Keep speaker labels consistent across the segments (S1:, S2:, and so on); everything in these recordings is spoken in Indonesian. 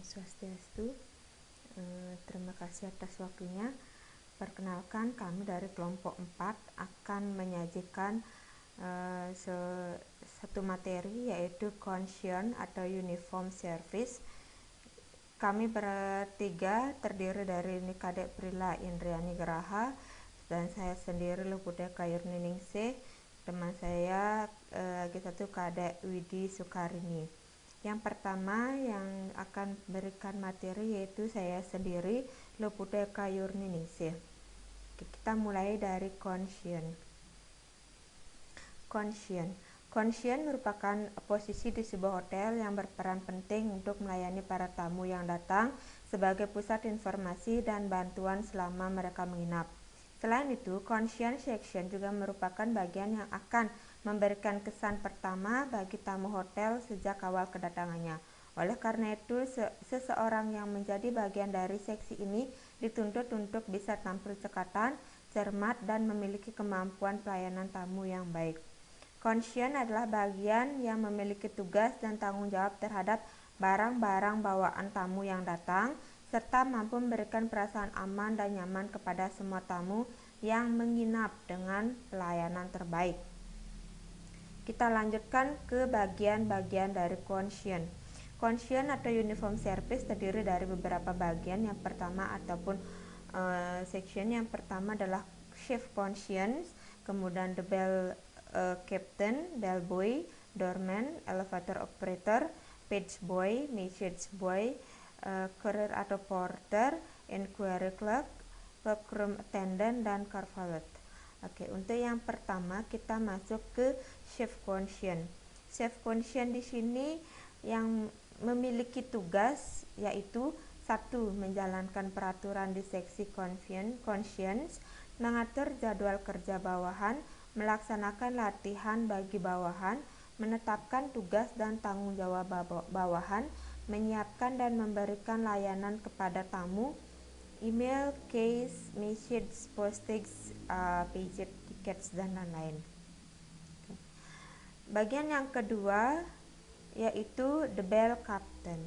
S1: Om Swastiastu. Terima kasih atas waktunya. Perkenalkan, kami dari kelompok 4 akan menyajikan satu materi, yaitu Conscience atau Uniform Service. Kami bertiga terdiri dari Nikadek Prila Indriani Geraha dan saya sendiri Lupute Kayurningsih. Teman saya lagi satu Kadek Widi Sukarini. Yang pertama yang akan berikan materi yaitu saya sendiri, Lupute Kayurningsih. Kita mulai dari Conscience. Conscience merupakan posisi di sebuah hotel yang berperan penting untuk melayani para tamu yang datang sebagai pusat informasi dan bantuan selama mereka menginap. Selain itu, Conscience Section juga merupakan bagian yang akan memberikan kesan pertama bagi tamu hotel sejak awal kedatangannya. Oleh karena itu, seseorang yang menjadi bagian dari seksi ini dituntut untuk bisa tampil cekatan, cermat, dan memiliki kemampuan pelayanan tamu yang baik. Conscience adalah bagian yang memiliki tugas dan tanggung jawab terhadap barang-barang bawaan tamu yang datang, serta mampu memberikan perasaan aman dan nyaman kepada semua tamu yang menginap dengan pelayanan terbaik. Kita lanjutkan ke bagian-bagian dari Conscience. Conscience atau Uniform Service terdiri dari beberapa bagian. Yang pertama ataupun section yang pertama adalah Chief Conscience, kemudian the bell captain, bellboy, doorman, elevator operator, page boy, message boy, courier atau porter, inquiry clerk, workroom attendant, dan car valet. Oke, untuk yang pertama kita masuk ke Chief Conscience. Chief Conscience di sini yang memiliki tugas yaitu 1. Menjalankan peraturan di seksi Conscience, mengatur jadwal kerja bawahan, melaksanakan latihan bagi bawahan, menetapkan tugas dan tanggung jawab bawahan, menyiapkan dan memberikan layanan kepada tamu, email, case, message, postage, page, tickets, dan lain-lain. Bagian yang kedua yaitu the bell captain.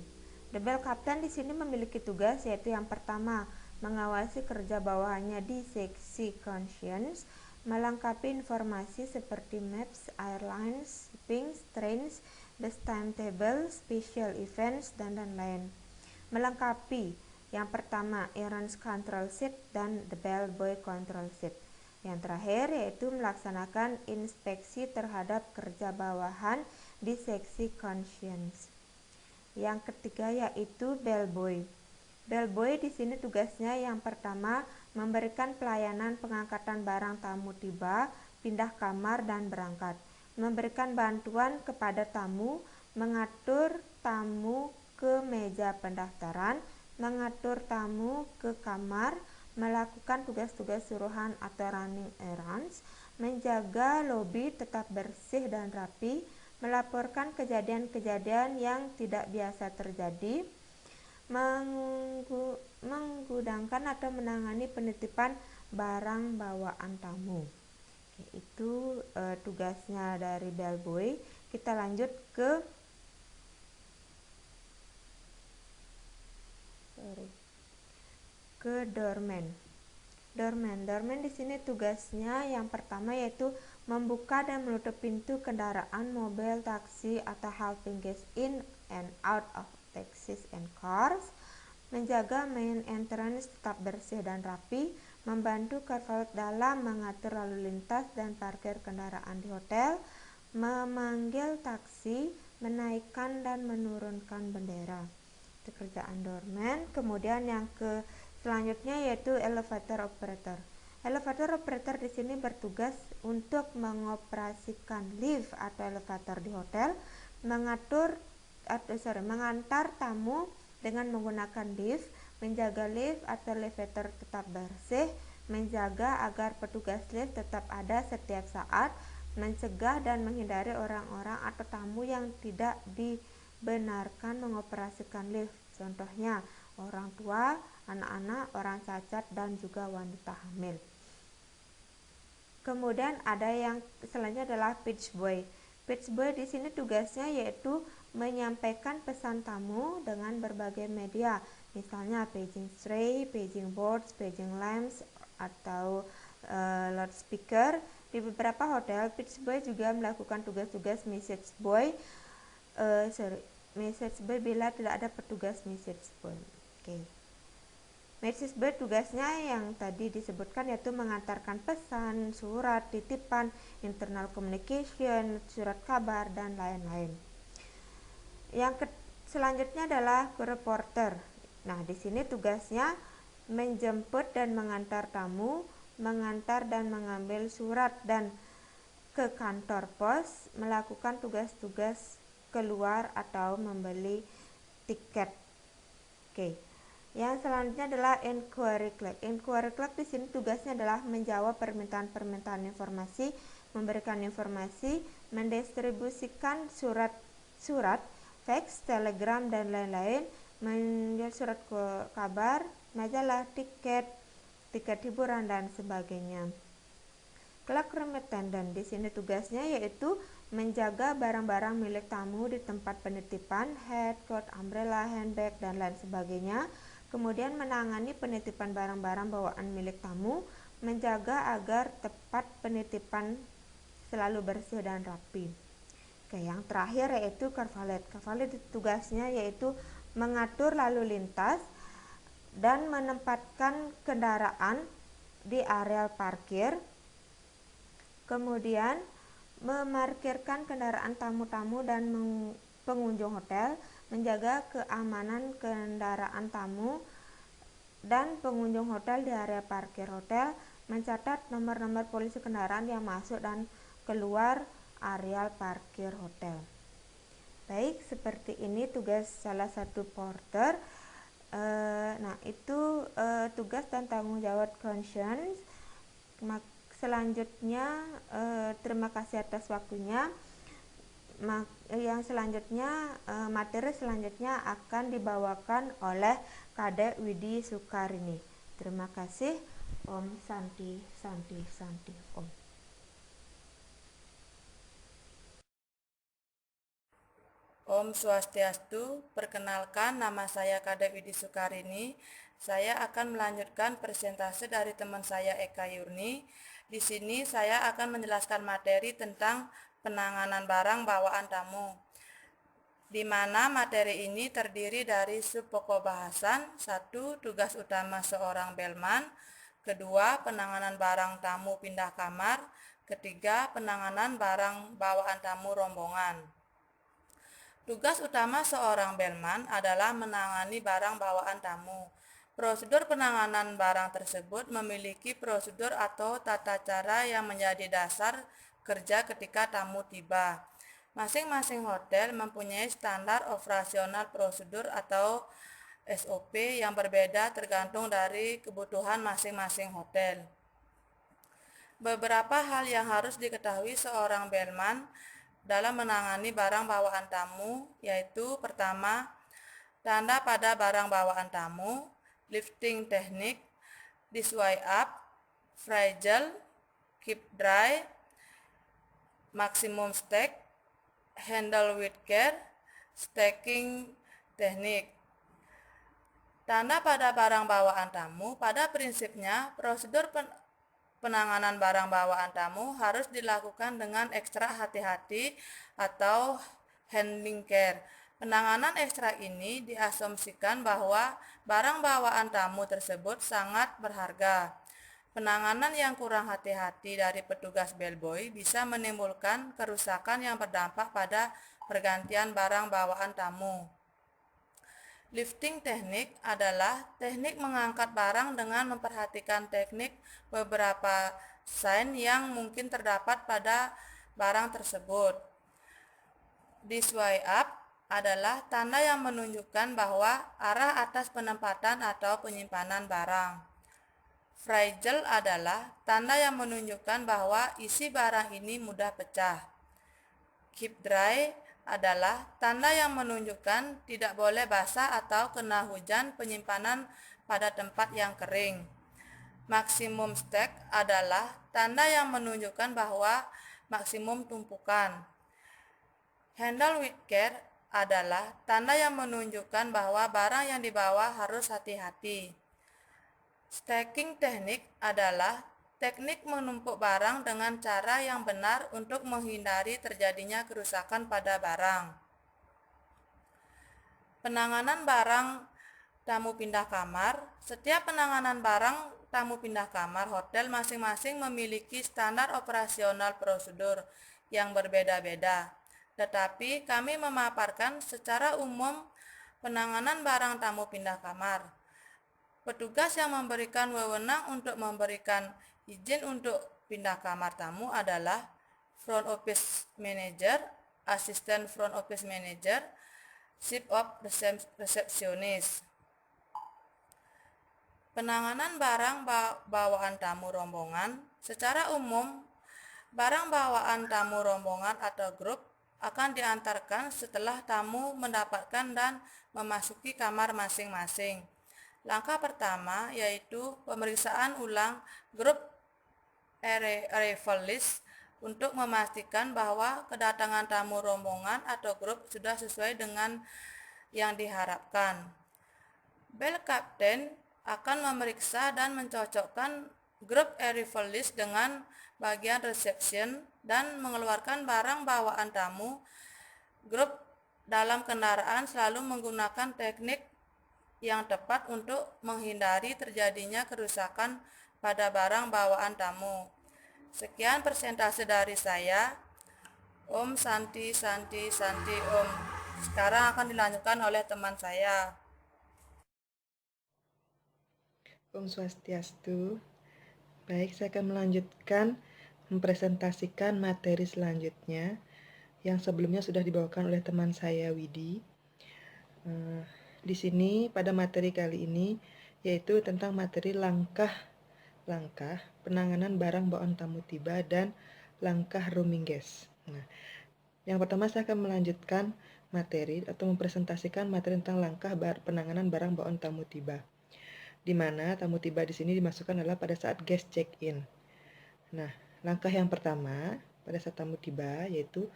S1: The bell captain di sini memiliki tugas yaitu yang pertama, mengawasi kerja bawahannya di seksi Conscience, melengkapi informasi seperti maps, airlines, shipping, trains, bus timetable, special events, dan lain-lain. Melengkapi yang pertama errands control sheet dan the bellboy control sheet. Yang terakhir yaitu melaksanakan inspeksi terhadap kerja bawahan di seksi Conscience. Yang ketiga yaitu bellboy. Bellboy di sini tugasnya yang pertama memberikan pelayanan pengangkatan barang tamu tiba, pindah kamar, dan berangkat. Memberikan bantuan kepada tamu, mengatur tamu ke meja pendaftaran, mengatur tamu ke kamar, melakukan tugas-tugas suruhan atau running errands, menjaga lobi tetap bersih dan rapi, melaporkan kejadian-kejadian yang tidak biasa terjadi, menggudangkan atau menangani penitipan barang bawaan tamu. Itu tugasnya dari bellboy. Kita lanjut ke doorman. Doorman di sini tugasnya yang pertama yaitu membuka dan menutup pintu kendaraan, mobil, taksi, atau helping guests in and out of taxis and cars, menjaga main entrance tetap bersih dan rapi, membantu car valet dalam mengatur lalu lintas dan parkir kendaraan di hotel, memanggil taksi, menaikkan dan menurunkan bendera. Itu kerjaan doorman. Kemudian yang selanjutnya yaitu elevator operator. Elevator operator di sini bertugas untuk mengoperasikan lift atau elevator di hotel, mengantar tamu dengan menggunakan lift, menjaga lift atau elevator tetap bersih, menjaga agar petugas lift tetap ada setiap saat, mencegah dan menghindari orang-orang atau tamu yang tidak dibenarkan mengoperasikan lift. Contohnya orang tua, anak-anak, orang cacat, dan juga wanita hamil. Kemudian ada yang selanjutnya adalah page boy. Page boy di sini tugasnya yaitu menyampaikan pesan tamu dengan berbagai media, misalnya paging tray, paging boards, paging lamps, atau loudspeaker. Di beberapa hotel, pitch boy juga melakukan tugas-tugas message boy bila tidak ada petugas message boy. Message boy tugasnya yang tadi disebutkan yaitu mengantarkan pesan, surat, titipan, internal communication, surat kabar, dan lain-lain. Selanjutnya adalah reporter. Nah, di sini tugasnya menjemput dan mengantar tamu, mengantar dan mengambil surat dan ke kantor pos, melakukan tugas-tugas keluar atau membeli tiket. Yang selanjutnya adalah inquiry clerk. Inquiry clerk di sini tugasnya adalah menjawab permintaan informasi, memberikan informasi, mendistribusikan surat, fax, telegram, dan lain-lain, menjual surat kabar, majalah, tiket hiburan, dan sebagainya. Clerk room attendant di sini tugasnya yaitu menjaga barang-barang milik tamu di tempat penitipan, hat, coat, umbrella, handbag, dan lain sebagainya. Kemudian menangani penitipan barang-barang bawaan milik tamu, menjaga agar tempat penitipan selalu bersih dan rapi. Yang terakhir yaitu car valet. Car valet tugasnya yaitu mengatur lalu lintas dan menempatkan kendaraan di area parkir, kemudian memarkirkan kendaraan tamu-tamu dan pengunjung hotel, menjaga keamanan kendaraan tamu dan pengunjung hotel di area parkir hotel, mencatat nomor-nomor polisi kendaraan yang masuk dan keluar area parkir hotel. Baik, seperti ini tugas salah satu porter. Itu tugas dan tanggung jawab conscience. Selanjutnya, terima kasih atas waktunya. Yang selanjutnya, materi selanjutnya akan dibawakan oleh Kadek Widi Sukarini. Terima kasih. Om Santi Santi Santi Om.
S2: Om Swastiastu, perkenalkan nama saya Kadek Widi Sukarini. Saya akan melanjutkan presentase dari teman saya Eka Yurni. Di sini saya akan menjelaskan materi tentang penanganan barang bawaan tamu, di mana materi ini terdiri dari subpokok bahasan. 1. Tugas utama seorang bellman. 2. Penanganan barang tamu pindah kamar. 3. Penanganan barang bawaan tamu rombongan. Tugas utama seorang bellman adalah menangani barang bawaan tamu. Prosedur penanganan barang tersebut memiliki prosedur atau tata cara yang menjadi dasar kerja ketika tamu tiba. Masing-masing hotel mempunyai standar operasional prosedur atau SOP yang berbeda tergantung dari kebutuhan masing-masing hotel. Beberapa hal yang harus diketahui seorang bellman dalam menangani barang bawaan tamu, yaitu pertama, tanda pada barang bawaan tamu, lifting teknik, disway up, fragile, keep dry, maximum stack, handle with care, stacking teknik. Tanda pada barang bawaan tamu, pada prinsipnya prosedur penanganan barang bawaan tamu harus dilakukan dengan ekstra hati-hati atau handling care. Penanganan ekstra ini diasumsikan bahwa barang bawaan tamu tersebut sangat berharga. Penanganan yang kurang hati-hati dari petugas bellboy bisa menimbulkan kerusakan yang berdampak pada pergantian barang bawaan tamu. Lifting teknik adalah teknik mengangkat barang dengan memperhatikan teknik beberapa sign yang mungkin terdapat pada barang tersebut. Disway up adalah tanda yang menunjukkan bahwa arah atas penempatan atau penyimpanan barang. Fragile adalah tanda yang menunjukkan bahwa isi barang ini mudah pecah. Keep dry adalah tanda yang menunjukkan tidak boleh basah atau kena hujan, penyimpanan pada tempat yang kering. Maksimum stack adalah tanda yang menunjukkan bahwa maksimum tumpukan. Handle with care adalah tanda yang menunjukkan bahwa barang yang dibawa harus hati-hati. Stacking teknik adalah teknik menumpuk barang dengan cara yang benar untuk menghindari terjadinya kerusakan pada barang. Penanganan barang tamu pindah kamar. Setiap penanganan barang tamu pindah kamar hotel masing-masing memiliki standar operasional prosedur yang berbeda-beda. Tetapi kami memaparkan secara umum penanganan barang tamu pindah kamar. Petugas yang memberikan wewenang untuk memberikan izin untuk pindah kamar tamu adalah front office manager, asisten front office manager, chief of receptionist. Penanganan barang bawaan tamu rombongan. Secara umum, barang bawaan tamu rombongan atau grup akan diantarkan setelah tamu mendapatkan dan memasuki kamar masing-masing. Langkah pertama yaitu pemeriksaan ulang grup arrival list untuk memastikan bahwa kedatangan tamu rombongan atau grup sudah sesuai dengan yang diharapkan. Bell Captain akan memeriksa dan mencocokkan grup arrival list dengan bagian reception dan mengeluarkan barang bawaan tamu. Grup dalam kendaraan selalu menggunakan teknik yang tepat untuk menghindari terjadinya kerusakan pada barang bawaan tamu. Sekian persentase dari saya. Om Santi Santi Santi Om. Sekarang akan dilanjutkan oleh teman saya.
S3: Om Swastiastu. Baik, saya akan melanjutkan mempresentasikan materi selanjutnya yang sebelumnya sudah dibawakan oleh teman saya Widi. Di sini pada materi kali ini yaitu tentang materi langkah penanganan barang bawaan tamu tiba dan langkah rooming guest. Nah, yang pertama saya akan melanjutkan materi atau mempresentasikan materi tentang langkah penanganan barang bawaan tamu tiba. Di mana tamu tiba di sini dimasukkan adalah pada saat guest check-in. Nah, langkah yang pertama pada saat tamu tiba yaitu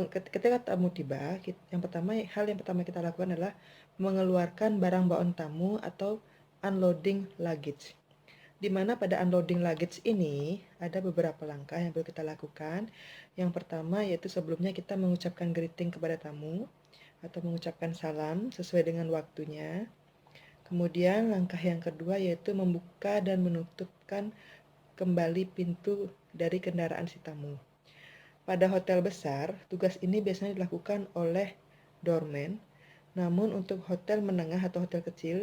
S3: ketika tamu tiba, hal yang pertama kita lakukan adalah mengeluarkan barang bawaan tamu atau unloading luggage. Di mana pada unloading luggage ini ada beberapa langkah yang perlu kita lakukan. Yang pertama yaitu sebelumnya kita mengucapkan greeting kepada tamu atau mengucapkan salam sesuai dengan waktunya. Kemudian langkah yang kedua yaitu membuka dan menutupkan kembali pintu dari kendaraan si tamu. Pada hotel besar, tugas ini biasanya dilakukan oleh doorman. Namun untuk hotel menengah atau hotel kecil,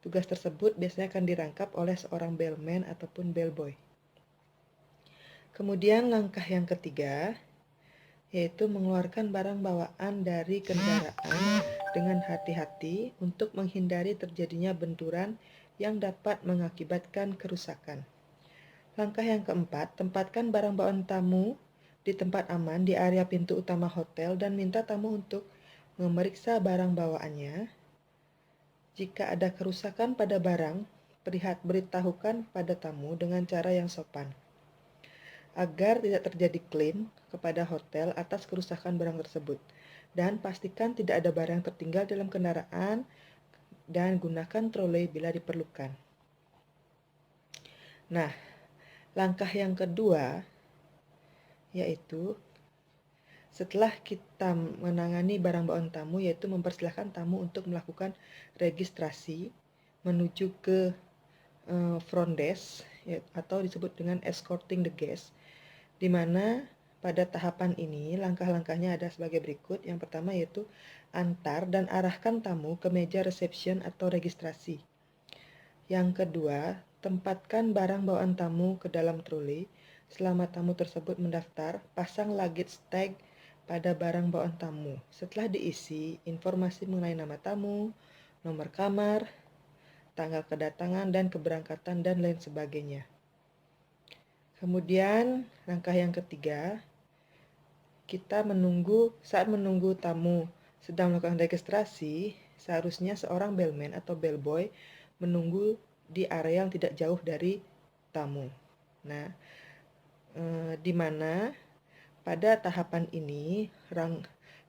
S3: tugas tersebut biasanya akan dirangkap oleh seorang bellman ataupun bellboy. Kemudian langkah yang ketiga yaitu mengeluarkan barang bawaan dari kendaraan dengan hati-hati untuk menghindari terjadinya benturan yang dapat mengakibatkan kerusakan. Langkah yang keempat, tempatkan barang bawaan tamu di tempat aman di area pintu utama hotel dan minta tamu untuk memeriksa barang bawaannya. Jika ada kerusakan pada barang, beritahukan pada tamu dengan cara yang sopan. Agar tidak terjadi klaim kepada hotel atas kerusakan barang tersebut. Dan pastikan tidak ada barang tertinggal dalam kendaraan dan gunakan trolei bila diperlukan. Nah, langkah yang kedua yaitu setelah kita menangani barang bawaan tamu yaitu mempersilahkan tamu untuk melakukan registrasi menuju ke front desk atau disebut dengan escorting the guest, di mana pada tahapan ini langkah-langkahnya ada sebagai berikut. Yang pertama yaitu antar dan arahkan tamu ke meja reception atau registrasi. Yang kedua, tempatkan barang bawaan tamu ke dalam troli. Selama tamu tersebut mendaftar, pasang luggage tag pada barang bawaan tamu. Setelah diisi, informasi mengenai nama tamu, nomor kamar, tanggal kedatangan dan keberangkatan, dan lain sebagainya. Kemudian, langkah yang ketiga, kita saat menunggu tamu sedang melakukan registrasi, seharusnya seorang bellman atau bellboy menunggu di area yang tidak jauh dari tamu. Nah, di mana pada tahapan ini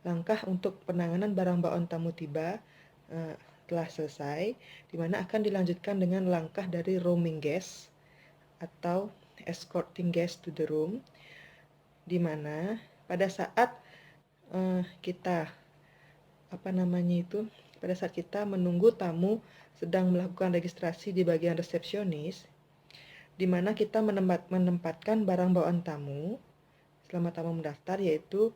S3: langkah untuk penanganan barang bawaan tamu tiba telah selesai, di mana akan dilanjutkan dengan langkah dari roaming guest atau escorting guest to the room, di mana pada saat kita pada saat kita menunggu tamu sedang melakukan registrasi di bagian resepsionis, di mana kita menempatkan barang bawaan tamu selama tamu mendaftar, yaitu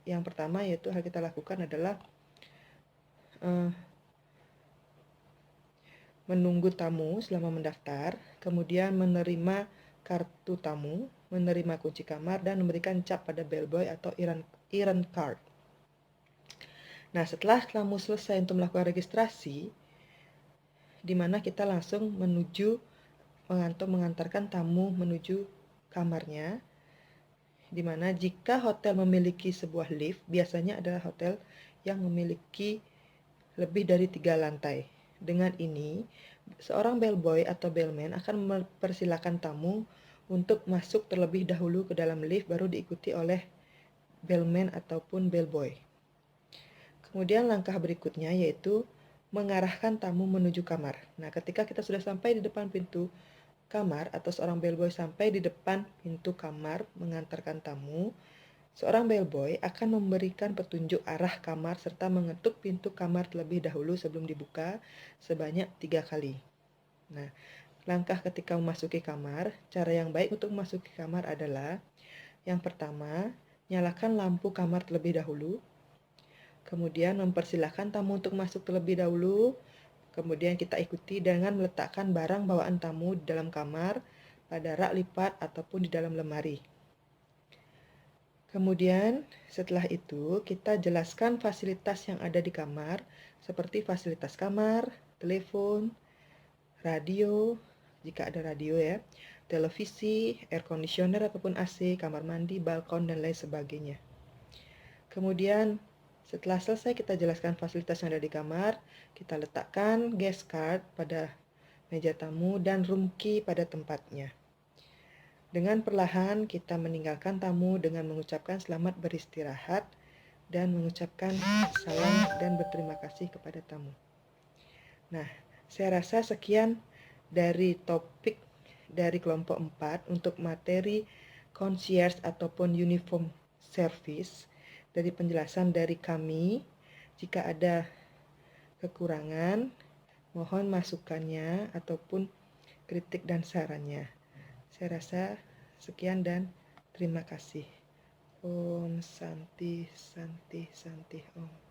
S3: yang pertama yaitu hal kita lakukan adalah menunggu tamu selama mendaftar, kemudian menerima kartu tamu, menerima kunci kamar, dan memberikan cap pada bellboy atau errand card. Nah, setelah tamu selesai untuk melakukan registrasi, di mana kita langsung mengantarkan tamu menuju kamarnya, di mana jika hotel memiliki sebuah lift, biasanya adalah hotel yang memiliki lebih dari 3 lantai. Dengan ini, seorang bellboy atau bellman akan mempersilahkan tamu untuk masuk terlebih dahulu ke dalam lift, baru diikuti oleh bellman ataupun bellboy. Kemudian langkah berikutnya yaitu mengarahkan tamu menuju kamar. Nah, ketika kita sudah sampai di depan pintu kamar atau seorang bellboy sampai di depan pintu kamar mengantarkan tamu, seorang bellboy akan memberikan petunjuk arah kamar serta mengetuk pintu kamar terlebih dahulu sebelum dibuka sebanyak 3 kali. Nah, langkah ketika memasuki kamar, cara yang baik untuk memasuki kamar adalah yang pertama, nyalakan lampu kamar terlebih dahulu. Kemudian mempersilahkan tamu untuk masuk terlebih dahulu. Kemudian kita ikuti dengan meletakkan barang bawaan tamu di dalam kamar, pada rak lipat ataupun di dalam lemari. Kemudian setelah itu kita jelaskan fasilitas yang ada di kamar, seperti fasilitas kamar, telepon, radio, jika ada radio ya, televisi, air conditioner ataupun AC, kamar mandi, balkon, dan lain sebagainya. Kemudian setelah selesai kita jelaskan fasilitas yang ada di kamar, kita letakkan guest card pada meja tamu dan room key pada tempatnya. Dengan perlahan kita meninggalkan tamu dengan mengucapkan selamat beristirahat dan mengucapkan salam dan berterima kasih kepada tamu. Nah, saya rasa sekian dari topik dari kelompok 4 untuk materi concierge ataupun uniform service. Dari penjelasan dari kami, jika ada kekurangan, mohon masukannya ataupun kritik dan sarannya. Saya rasa sekian dan terima kasih. Om Santi Santi Santi Om.